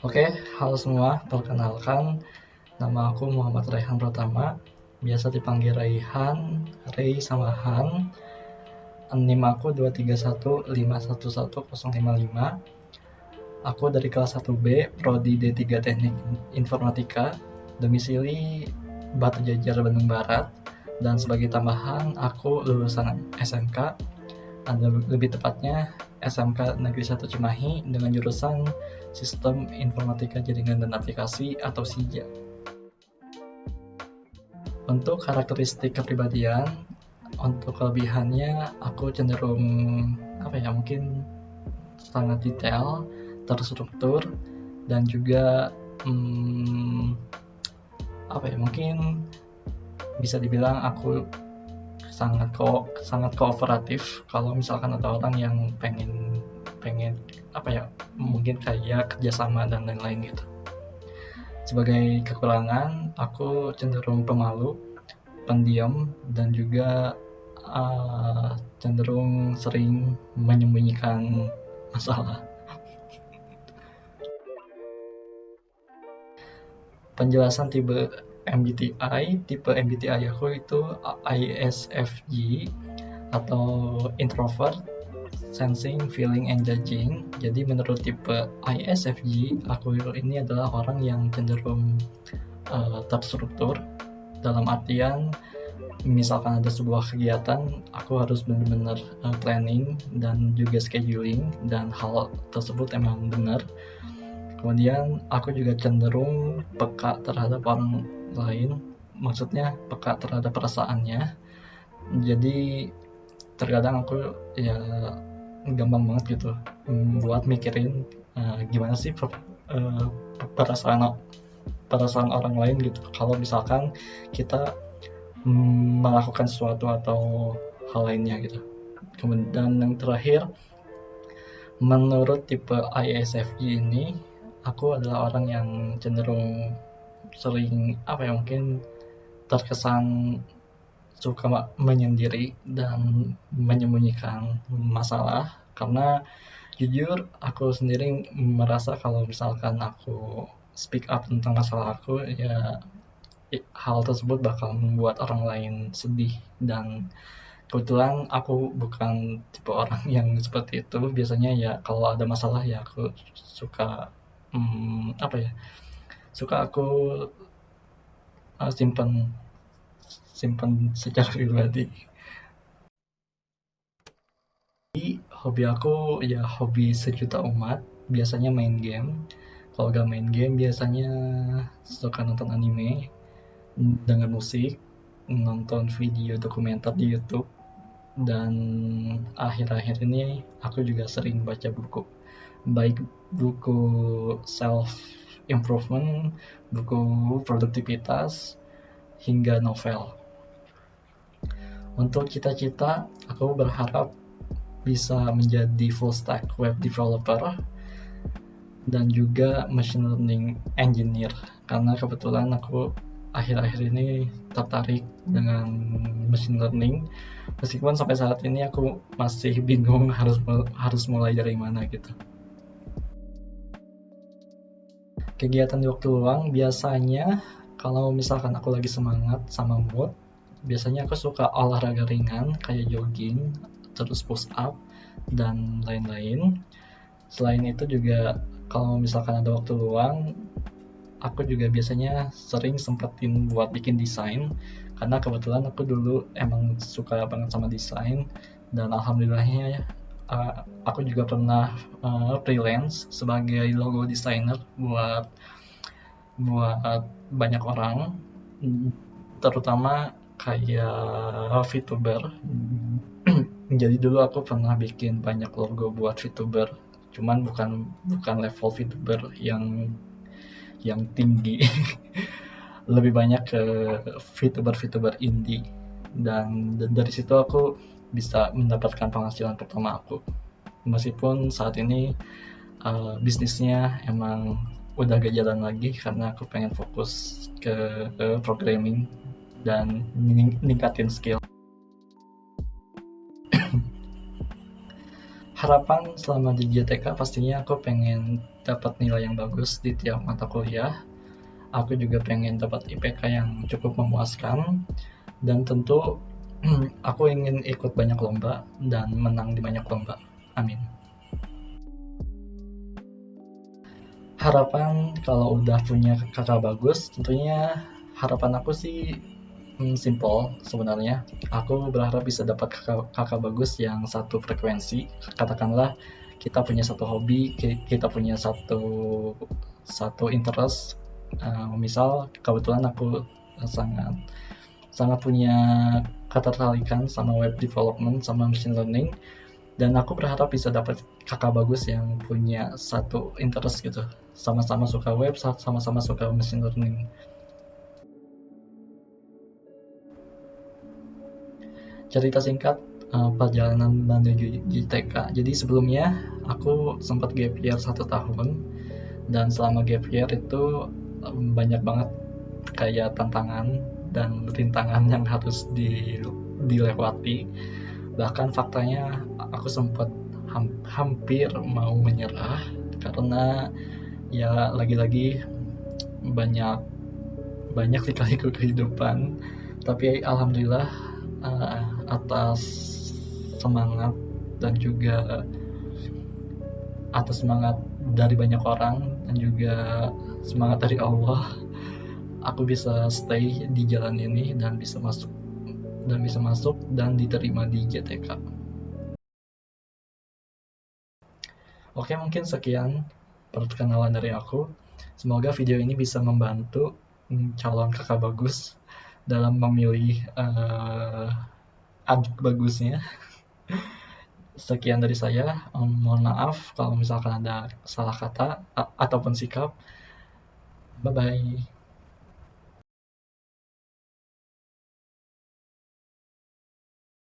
Oke, halo semua. Perkenalkan, nama aku Muhammad Raihan Pratama. Biasa dipanggil Raihan, Ray sama Han. NIM aku 231511055. Aku dari kelas 1B, Prodi D3 Teknik Informatika, domisili Batu Jajar, Bandung Barat. Dan sebagai tambahan, aku lulusan SMK, lebih tepatnya SMK Negeri 1 Cimahi dengan jurusan Sistem Informatika Jaringan dan Aplikasi atau SIJA. Untuk karakteristik kepribadian, untuk kelebihannya aku cenderung mungkin sangat detail, terstruktur, dan juga mungkin bisa dibilang aku sangat kooperatif. Kalau misalkan ada orang yang pengen mungkin kayak kerjasama dan lain-lain gitu. Sebagai kekurangan, aku cenderung pemalu, pendiam, dan juga cenderung sering menyembunyikan masalah. Penjelasan tipe MBTI aku itu ISFJ atau introvert, sensing, feeling, and judging. Jadi menurut tipe ISFJ, aku ini adalah orang yang cenderung terstruktur, dalam artian misalkan ada sebuah kegiatan, aku harus benar-benar planning dan juga scheduling, dan hal tersebut emang benar. Kemudian aku juga cenderung peka terhadap orang lain, maksudnya peka terhadap perasaannya. Jadi terkadang aku gampang banget gitu buat mikirin gimana sih perasaan orang lain gitu kalau misalkan kita melakukan sesuatu atau hal lainnya gitu. Kemudian yang terakhir, menurut tipe ISFJ ini, aku adalah orang yang cenderung sering mungkin terkesan suka menyendiri dan menyembunyikan masalah, karena jujur aku sendiri merasa kalau misalkan aku speak up tentang masalah aku, ya hal tersebut bakal membuat orang lain sedih. Dan kebetulan aku bukan tipe orang yang seperti itu. Biasanya ya kalau ada masalah ya aku suka suka aku simpan secara pribadi. Hobi aku ya hobi sejuta umat, biasanya main game. Kalau gak main game biasanya suka nonton anime, denger musik, nonton video dokumenter di YouTube, dan akhir-akhir ini aku juga sering baca buku, baik buku self improvement, buku produktivitas, hingga novel. Untuk cita-cita, aku berharap bisa menjadi full stack web developer dan juga machine learning engineer, karena kebetulan aku akhir-akhir ini tertarik dengan machine learning, meskipun sampai saat ini aku masih bingung harus mulai dari mana gitu. Kegiatan di waktu luang biasanya kalau misalkan aku lagi semangat sama mood, biasanya aku suka olahraga ringan kayak jogging, terus push up, dan lain-lain. Selain itu juga kalau misalkan ada waktu luang, aku juga biasanya sering sempetin buat bikin desain, karena kebetulan aku dulu emang suka banget sama desain, dan alhamdulillahnya aku juga pernah freelance sebagai logo designer buat banyak orang, terutama kayak VTuber. Jadi dulu aku pernah bikin banyak logo buat VTuber, cuman bukan level VTuber yang tinggi. Lebih banyak ke VTuber indie, dan dari situ aku bisa mendapatkan penghasilan pertama aku, meskipun saat ini bisnisnya emang udah gak jalan lagi karena aku pengen fokus ke programming dan ningkatin skill. harapan selama di JTK pastinya aku pengen dapat nilai yang bagus di tiap mata kuliah. Aku juga pengen dapat IPK yang cukup memuaskan, dan tentu aku ingin ikut banyak lomba dan menang di banyak lomba. Amin. Harapan kalau udah punya kakak bagus, tentunya harapan aku sih simple sebenarnya. Aku berharap bisa dapat kakak bagus yang satu frekuensi. Katakanlah kita punya satu hobi, kita punya satu satu interest. Misal kebetulan aku sangat sangat punya ketertarikan sama web development sama machine learning, dan aku berharap bisa dapat kakak bagus yang punya satu interest gitu, sama-sama suka web, sama-sama suka machine learning. Cerita singkat perjalanan menuju JTK. Jadi sebelumnya aku sempat gap year 1 tahun, dan selama gap year itu banyak banget kayak tantangan dan rintangan yang harus dilewati. Bahkan faktanya aku sempat hampir mau menyerah karena ya lagi-lagi banyak banyak lika-liku kehidupan. Tapi alhamdulillah atas semangat dan juga atas semangat dari banyak orang dan juga semangat dari Allah, aku bisa stay di jalan ini dan bisa masuk dan diterima di JTK. Oke, mungkin sekian perkenalan dari aku. Semoga video ini bisa membantu calon kakak bagus dalam memilih adik bagusnya. Sekian dari saya. Mohon maaf kalau misalkan ada salah kata ataupun sikap. Bye bye.